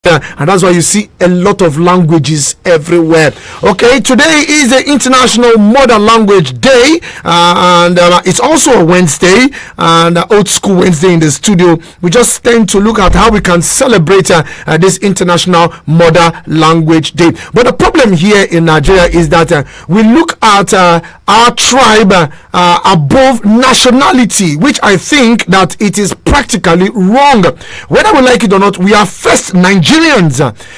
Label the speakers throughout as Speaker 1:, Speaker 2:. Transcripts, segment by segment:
Speaker 1: And that's why you see a lot of languages everywhere. Okay, today is the International Modern Language Day, and it's also a Wednesday, and old school Wednesday in the studio. We just tend to look at how we can celebrate this International Modern Language Day. But the problem here in Nigeria is that we look at our tribe above nationality, which I think that it is practically wrong. Whether we like it or not, we are first Nigerians.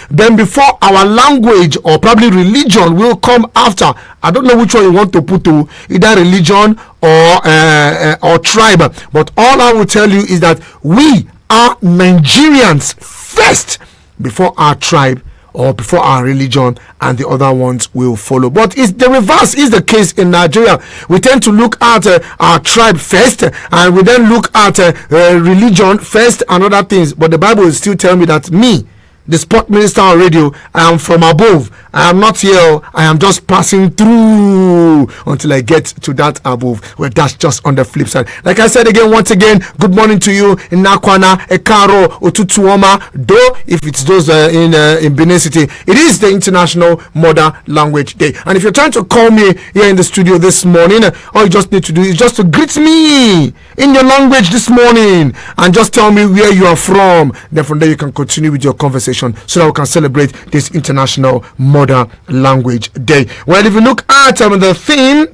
Speaker 1: Then before our language or probably religion will come after. I don't know which one you want to put to, either religion or tribe. But all I will tell you is that we are Nigerians first before our tribe or before our religion, and the other ones will follow. But it's the reverse is the case in Nigeria. We tend to look at our tribe first, and we then look at religion first and other things. But the Bible will still tell me that me, the sport minister on radio, I am from above. I am not here. I am just passing through until I get to that above. Well, that's just on the flip side. Like I said again, once again, good morning to you in Nakwana, Ekaro, Otutuoma. Though if it's those in Benin City, it is the International Modern Language Day. And if you're trying to call me here in the studio this morning, all you just need to do is just to greet me in your language this morning and just tell me where you are from. Then from there you can continue with your conversation so that we can celebrate this International Modern Language Day. Well, if you look at the theme,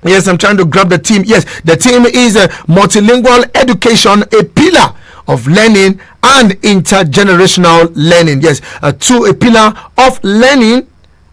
Speaker 1: yes, I'm trying to grab the theme. Yes, the theme is multilingual education, a pillar of learning and intergenerational learning. Yes, a pillar of learning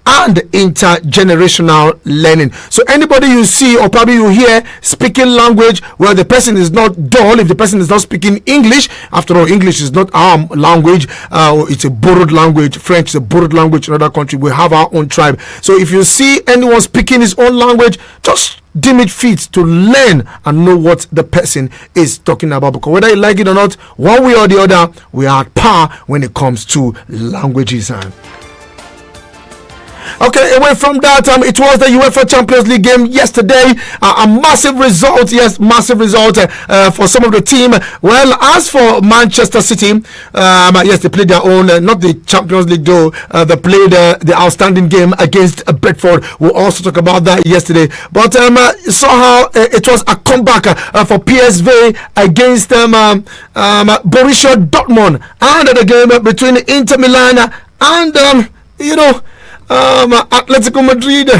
Speaker 1: and intergenerational learning. So anybody you see or probably you hear speaking language where the person is not dull, if the person is not speaking English, after all, English is not our language, it's a borrowed language. French is a borrowed language in another country. We have our own tribe. So if you see anyone speaking his own language, just deem it fit to learn and know what the person is talking about, because whether you like it or not, one way or the other, we are at par when it comes to languages. Okay, away from that, it was the UEFA Champions League game yesterday. A massive result, yes, massive result for some of the team. Well, as for Manchester City, yes, they played their own, not the Champions League though. They played the outstanding game against Bedford. We'll also talk about that yesterday. But somehow it was a comeback for PSV against Borussia Dortmund, and the game between Inter Milan and Atletico Madrid.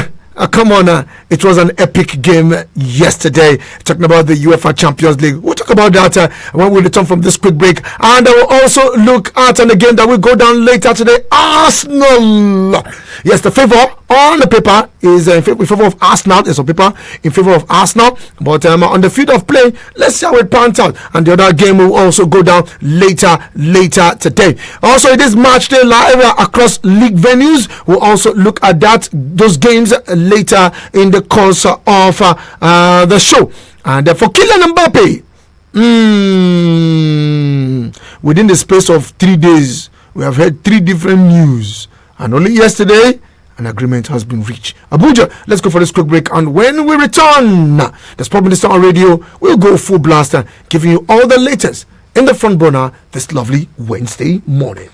Speaker 1: Come on, it was an epic game yesterday. Talking about the UEFA Champions League, we'll talk about that when we return from this quick break, and I will also look at an game that will go down later today. Arsenal, yes, the favor on the paper is in favor of Arsenal. There's a paper in favor of Arsenal, but on the field of play, let's see how it pans out. And the other game will also go down later today. Also, it is match day live across league venues. We'll also look at those games later in the course of the show. And for Kylian Mbappe, within the space of 3 days, we have heard 3 different news, and only yesterday an agreement has been reached. Abuja, let's go for this quick break, and when we return, the Sport Minister on radio will go full blast, giving you all the latest in the front burner this lovely Wednesday morning.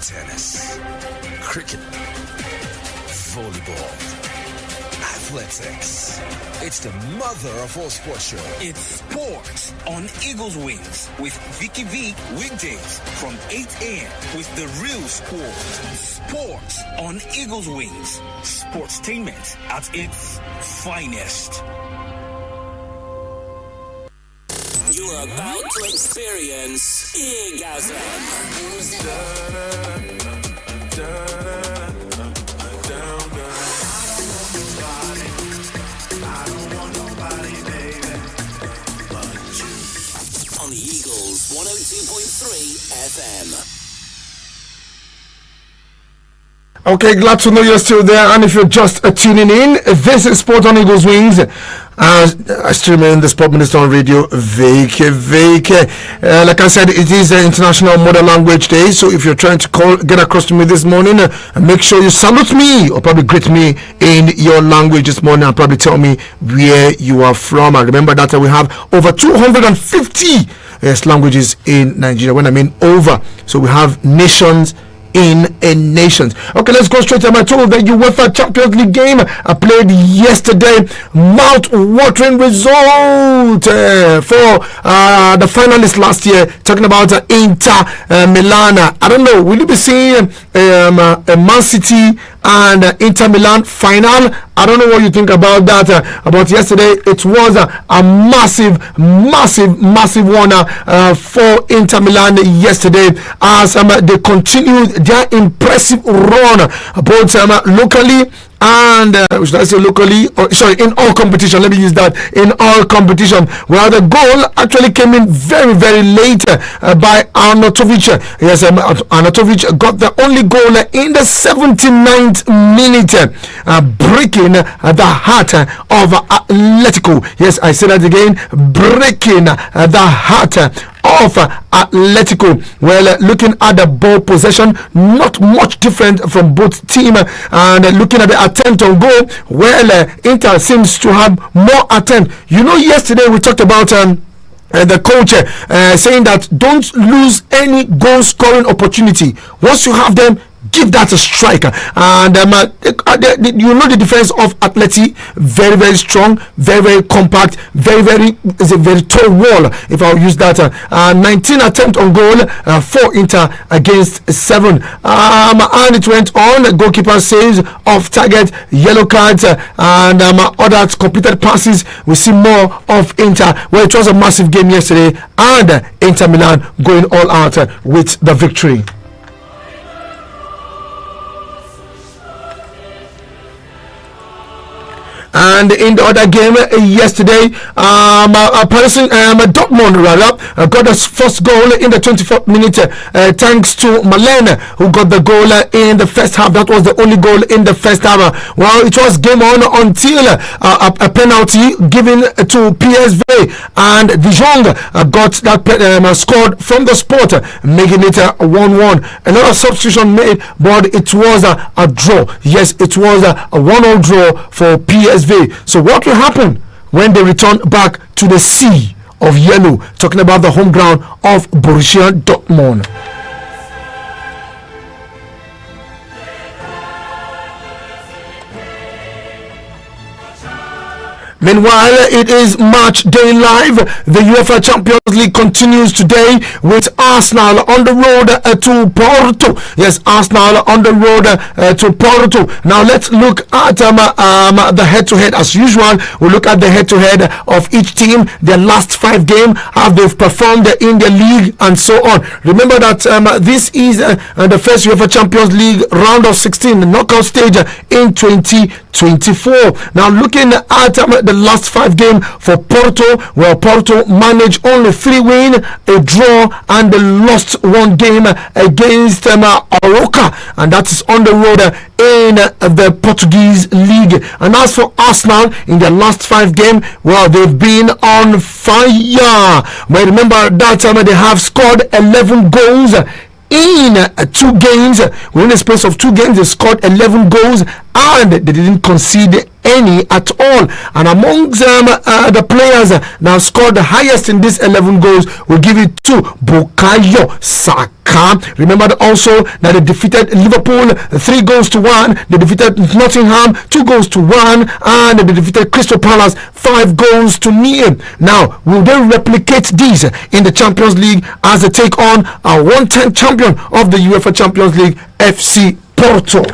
Speaker 2: Tennis, cricket, volleyball, athletics. It's the mother of all sports show.
Speaker 3: It's sports on Eagles Wings with Vicky weekdays from 8 a.m. with the real sport. Sports on Eagles Wings. Sportstainment at its finest.
Speaker 4: You are about to experience Eargasm. On the Eagles 102.3 FM.
Speaker 1: Okay, glad to know you're still there. And if you're just tuning in, this is Sport on Eagles Wings. I still remain the Sport Minister on Radio, Vicky. Like I said, it is International Mother Language Day. So if you're trying to get across to me this morning, make sure you salute me or probably greet me in your language this morning and probably tell me where you are from. And remember that we have over 250 languages in Nigeria. When I mean over, so we have nations in a nation. Okay, let's go straight to my tool. The UEFA Champions League game I played yesterday. Mouth-watering result for the finalists last year. Talking about Inter Milan. I don't know. Will you be seeing a Man City and Inter Milan final? I don't know what you think about that. About yesterday, it was a massive one for Inter Milan yesterday as they continued their impressive run both locally and should I say locally, or sorry, in all competition. Let me use that, in all competition, where the goal actually came in very late by Arnautovic. Yes, Arnautovic got the only goal in the 79th minute, breaking the heart of Atletico. Yes, I say that again, breaking the heart of Atletico. Well, looking at the ball possession, not much different from both teams, and looking at the attempt on goal, well, Inter seems to have more attempt. You know, yesterday we talked about the coach saying that don't lose any goal scoring opportunity. Once you have them, give that a strike. And you know the defense of Atleti, very strong, very compact, is a very tall wall, if I'll use that. 19 attempts on goal for Inter against 7, and it went on. Goalkeeper saves, off target, yellow cards, and other completed passes. We see more of Inter. Well, it was a massive game yesterday, and Inter Milan going all out with the victory. And in the other game yesterday, Dortmund got the first goal in the 24th minute thanks to Malen, who got the goal in the first half. That was the only goal in the first half. Well, it was game on until a penalty given to PSV, and De Jong got that scored from the spot, making it 1-1. Another substitution made, but it was a draw. Yes, it was a 1-0 draw for PSV. So what will happen when they return back to the sea of yellow? Talking about the home ground of Borussia Dortmund. Meanwhile, it is match day live. The UEFA Champions League continues today with Arsenal on the road to Porto. Yes, Arsenal on the road to Porto. Now let's look at the head-to-head as usual. We'll look at the head-to-head of each team, their last 5 games, how they've performed in the league, and so on. Remember that this is the first UEFA Champions League round of 16, the knockout stage in 2024. Now looking at the last 5 games for Porto, well, Porto managed only 3 wins, a draw, and they lost 1 game against Aroca, and that is on the road in the Portuguese league. And as for Arsenal, in their last 5 games, well, they've been on fire. But remember that they have scored 11 goals in 2 games. Within the space of 2 games, they scored 11 goals, and they didn't concede any at all. And amongst the players now scored the highest in these 11 goals, we'll give it to Bukayo Saka. Remember also that they defeated Liverpool 3-1, they defeated Nottingham 2-1, and they defeated Crystal Palace 5-0. Now, will they replicate these in the Champions League as they take on a 1-time champion of the UEFA Champions League, FC Porto?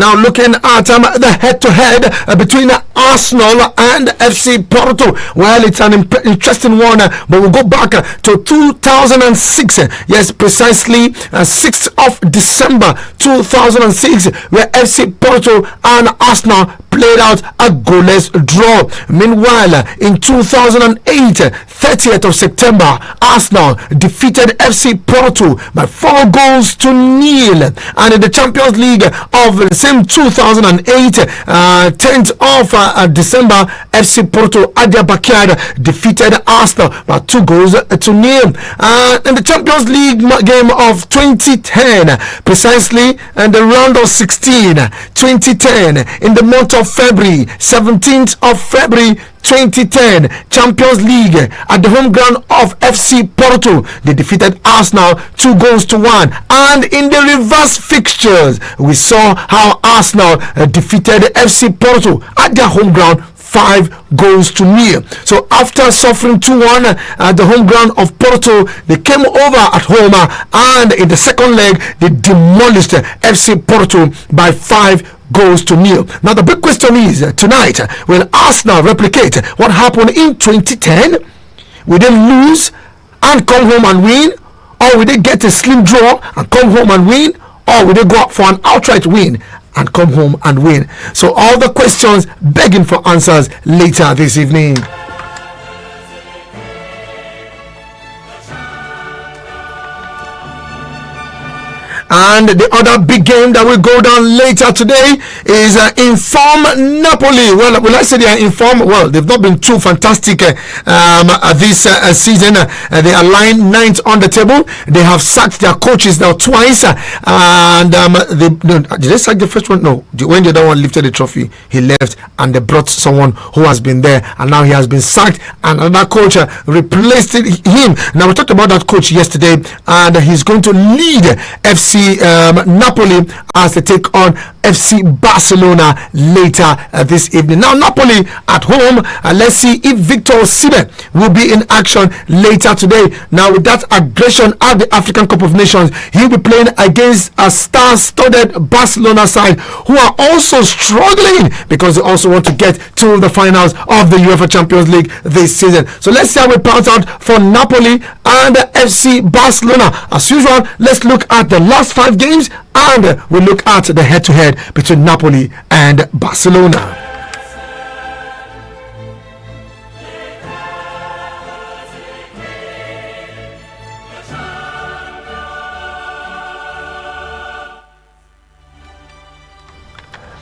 Speaker 1: Now looking at the head-to-head between Arsenal and FC Porto. Well, it's an interesting one, but we'll go back to 2006. Yes, precisely 6th of December 2006, where FC Porto and Arsenal played out a goalless draw. Meanwhile, in 2008, 30th of September, Arsenal defeated FC Porto by 4-0. And in the Champions League of the same 2008, 10th of December, FC Porto at their backyard defeated Arsenal by 2-0. In the Champions League game of 2010, precisely in the round of 16, 2010, in the month of February, 17th of February 2010, Champions League at the home ground of FC Porto, they defeated Arsenal 2-1. And in the reverse fixtures, we saw how Arsenal defeated FC Porto at their home ground 5-0. So after suffering 2-1 at the home ground of Porto, they came over at home, and in the second leg they demolished FC Porto by 5-0. Now the big question is, tonight, will Arsenal replicate what happened in 2010? Will they lose and come home and win, or will they get a slim draw and come home and win, or will they go out for an outright win and come home and win? So all the questions begging for answers later this evening. And the other big game that will go down later today is Inform Napoli. Well, will I say they are informed? Well, they've not been too fantastic this season. They are lying 9th on the table. They have sacked their coaches now twice. And did they sack the first one? No. When the other one lifted the trophy, he left, and they brought someone who has been there, and now he has been sacked, and another coach replaced him. Now, we talked about that coach yesterday, and he's going to lead FC Napoli as they take on FC Barcelona later this evening. Now Napoli at home, let's see if Victor Osimhen will be in action later today. Now with that aggression at the African Cup of Nations, he'll be playing against a star-studded Barcelona side who are also struggling because they also want to get to the finals of the UEFA Champions League this season. So let's see how it pans out for Napoli and FC Barcelona. As usual, let's look at the last 5 games, and we'll look at the head-to-head between Napoli and Barcelona.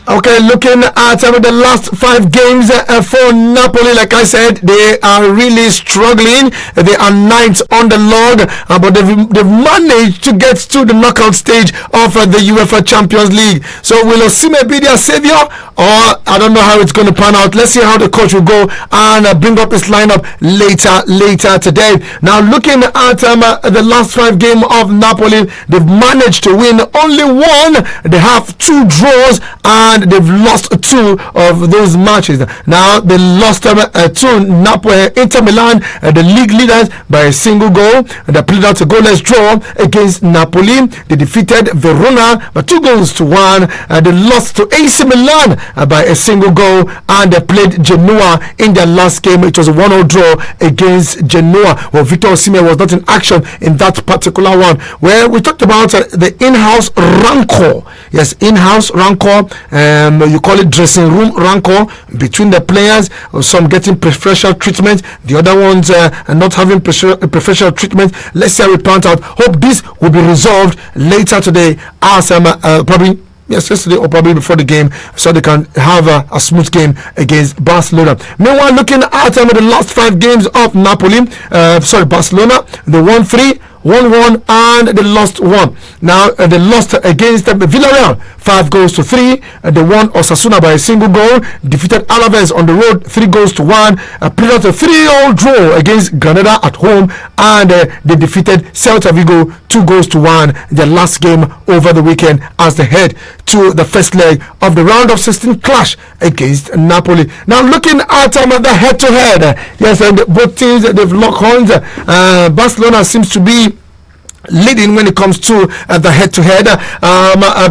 Speaker 1: Okay, looking at the last 5 games for Napoli, like I said, they are really struggling. They are 9th on the log, but they've managed to get to the knockout stage of the UEFA Champions League. So will Osimhen be their savior, or I don't know how it's going to pan out. Let's see how the coach will go and bring up his lineup later today. Now looking at the last 5 games of Napoli, they've managed to win only 1. They have 2 draws, and they've lost 2 of those matches. Now they lost to Inter Milan, the league leaders, by a single goal. They played out a goalless draw against Napoli. They defeated Verona by 2-1. They lost to AC Milan by a single goal, and they played Genoa in their last game. It was a 1-0 draw against Genoa. Well, Victor Osimhen was not in action in that particular one. Where we talked about the in-house rancor. Yes, in-house rancor. You call it dressing room rancor between the players, some getting preferential treatment, the other ones not having preferential treatment. Let's see how it pans out. Hope this will be resolved later today, as probably yesterday or probably before the game, so they can have a smooth game against Barcelona. Meanwhile, looking at the last 5 games of Napoli, Barcelona, they won 3, 1-1, and they lost 1. Now they lost against Villarreal 5-3. They won Osasuna by a single goal, defeated Alaves on the road 3-1, played out a 3-0 draw against Granada at home, and they defeated Celta Vigo 2-1, their last game over the weekend, as they head to the first leg of the round of 16 clash against Napoli. Now looking at the head-to-head, yes, and both teams, they've locked horns. Barcelona seems to be leading when it comes to the head-to-head.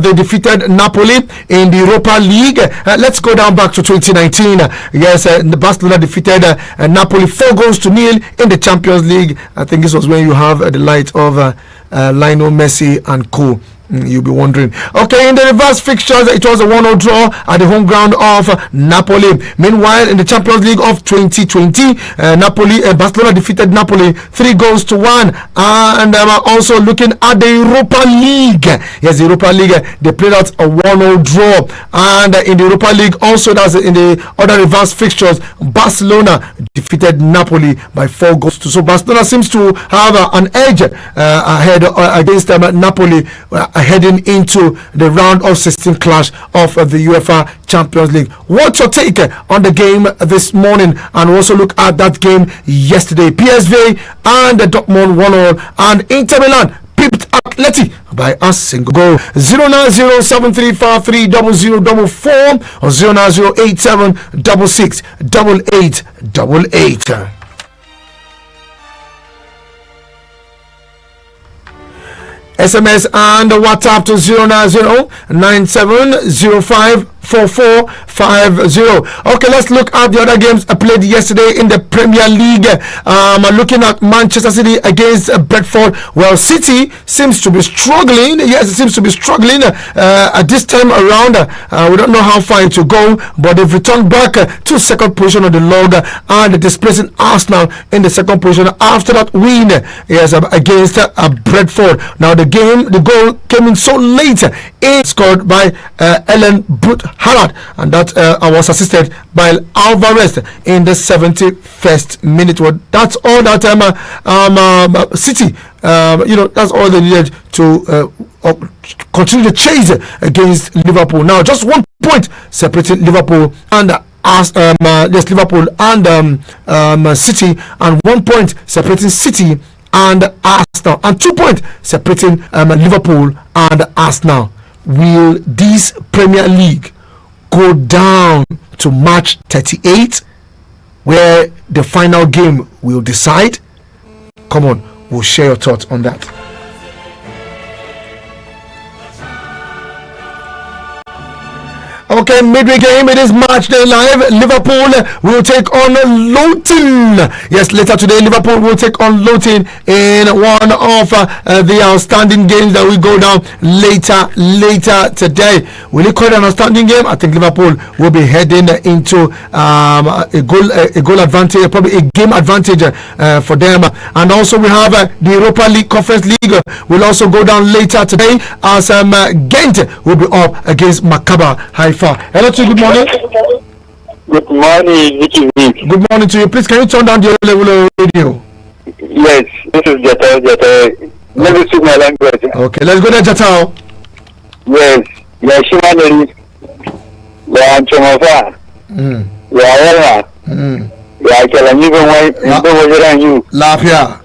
Speaker 1: They defeated Napoli in the Europa League. Let's go down back to 2019. Yes, Barcelona defeated Napoli 4-0 in the Champions League. I think this was when you have the light of Lionel Messi and co. You'll be wondering. Okay, in the reverse fixtures, it was a 1-0 draw at the home ground of Napoli. Meanwhile, in the Champions League of 2020, Barcelona defeated Napoli 3-1. And also looking at the Europa League. Yes, the Europa League, they played out a 1-0 draw. And in the Europa League, also that's in the other reverse fixtures, Barcelona defeated Napoli by 4-2. So Barcelona seems to have an edge ahead against Napoli. Heading into the round of 16 clash of the UEFA Champions League. What's your take on the game this morning? And also look at that game yesterday. PSV and Dortmund 1-0, and Inter Milan pipped Atleti by a single goal. 09073530044 or 09087668888. SMS and WhatsApp to 09097054450. Okay, let's look at the other games played yesterday in the Premier League. Looking at Manchester City against Brentford. Well, City seems to be struggling. Yes, it seems to be struggling at this time around. We don't know how far it will go, but they've returned back to second position on the log and displacing Arsenal in the second position after that win, yes, against Brentford. Now the goal came in so late. It scored by Ellen Brut Haaland, and that was assisted by Alvarez in the 71st minute. Well, that's all that City, that's all they needed to continue the chase against Liverpool. Now, just 1 point separating Liverpool and Liverpool and City, and 1 point separating City and Arsenal, and 2 points separating Liverpool and Arsenal. Will this Premier League go down to match 38, where the final game will decide? Come on, we'll share your thoughts on that. Okay, midweek game, it is match day live. Liverpool will take on Luton. Yes, later today, Liverpool will take on Luton in one of the outstanding games that will go down later today. Will it call it an outstanding game? I think Liverpool will be heading into a goal advantage, probably a game advantage for them. And also we have the Europa League Conference League will also go down later today as Ghent will be up against Maccabi Haifa. Hello to you, good morning.
Speaker 5: Good morning, Vicky.
Speaker 1: Good morning to you. Please, can you turn down the level of radio?
Speaker 5: Yes, this is Jata. Let me speak my language.
Speaker 1: Okay, let's go there, Jata.
Speaker 5: Yes, Yashimani, Yanchomafa, Yawala, Yakalanigo,
Speaker 1: Lafia.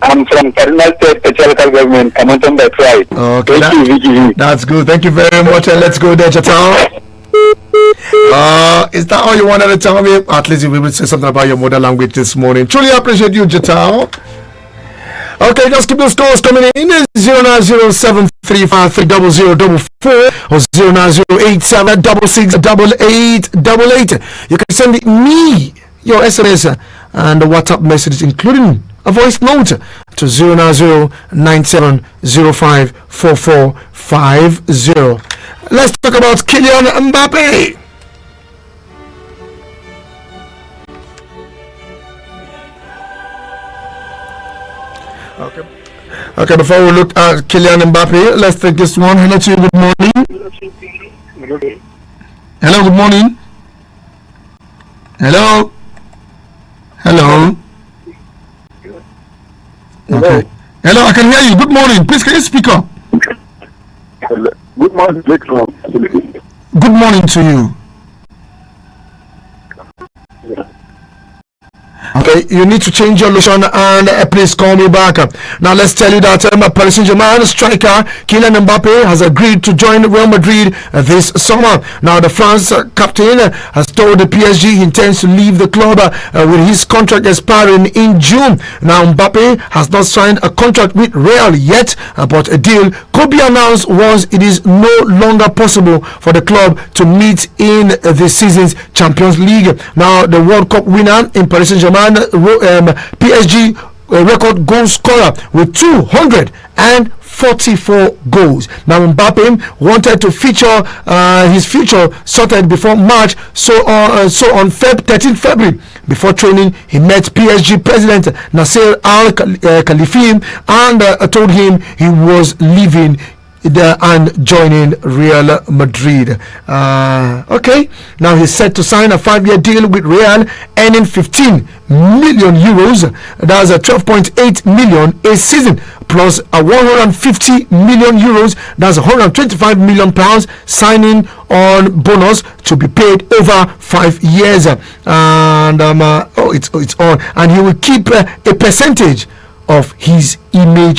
Speaker 5: I'm from Cardinal State Patriarchal Government, Kamanton by pride.
Speaker 1: Okay,
Speaker 5: Thank you, Vicky.
Speaker 1: that's good. Thank you very much. And let's go there, Jata. Is that all you wanted to tell me? At least you will say something about your mother language this morning. Truly appreciate you, Jata. Okay, just keep the scores coming in. 09073530044 or 09087668888. You can send me your SMS and the WhatsApp message, including a voice note, to 09097054450. Let's talk about Kylian Mbappe. Okay, before we look at Kylian Mbappe, let's take this one. Hello to you, good morning. Hello, good morning. Hello. Okay. Hello, I can hear you. Good morning. Please, can you speak up?
Speaker 5: Good morning, Vick.
Speaker 1: Good morning to you. Okay, you need to change your location and please call me back. Now let's tell you that Paris Saint-Germain striker Kylian Mbappe has agreed to join Real Madrid this summer. Now the France captain has told the PSG he intends to leave the club with his contract expiring in June. Now Mbappe has not signed a contract with Real yet, but a deal could be announced once it is no longer possible for the club to meet in this season's Champions League. Now the World Cup winner in Paris Saint-Germain, PSG record goal scorer with 244 goals. Now Mbappe wanted to feature his future sorted before March, so on February before training he met PSG president Nasser Al Khalifi and told him he was leaving and joining Real Madrid. Okay, now he's set to sign a 5-year deal with Real, earning 15 million euros. That's a 12.8 million a season, plus a 150 million euros. That's 125 million pounds signing on bonus to be paid over 5 years. And it's on, and he will keep a percentage of his image